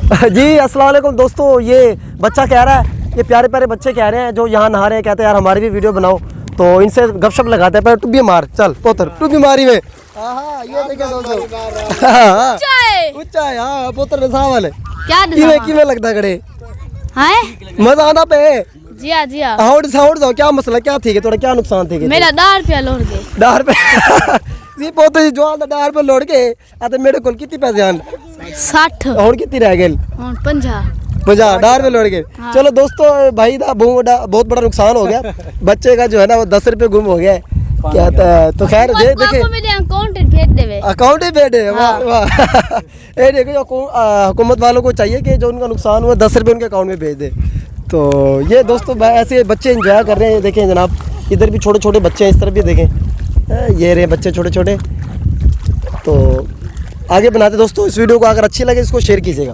जी अस्सलाम वालेकुम दोस्तों, ये बच्चा कह रहा है, ये प्यारे प्यारे बच्चे कह रहे हैं जो यहाँ नहा रहे हैं, कहते हैं यार हमारी भी वीडियो बनाओ, तो इनसे गपशप लगाते हैं। पर टुब्बी मार, चल पोतर टुब्बी मारी में। ये देखिए दोस्तों, ऊंचा है हाँ पोतर ने सावल क्या किमें लगता है खड़े हैं? मजा आना पे जी हाँ जी हाँ। हाउड साउड जाओ, क्या मसला क्या थी थोड़ा, क्या नुकसान थी मेरा 10 रुपया लौट गए। 10 रुपए जी पोते जो आंदा 10 रुपए लौट के आते मेरे को कितने पैसे आन 60 और कितनी रह गए 50 10 रुपए लौट गए। चलो दोस्तों भाई दा बहुत बड़ा नुकसान हो गया, बच्चे का जो है ना वो 10 रुपए गुम हो गया है, क्या तो खैर देखे अकाउंट भेज देवे। अकाउंट ही भेज दे, वाह वाह। ये देखो जो हुकूमत वालों को चाहिए कि जो उनका नुकसान हुआ 10 रुपए उनके अकाउंट में भेज दे। तो ये दोस्तों ऐसे बच्चे एंजॉय कर रहे हैं, देखें जनाब इधर भी छोटे छोटे बच्चे हैं, इस तरफ भी देखें ये रहे बच्चे छोटे छोटे। तो आगे बनाते दोस्तों, इस वीडियो को अगर अच्छी लगे इसको शेयर कीजिएगा।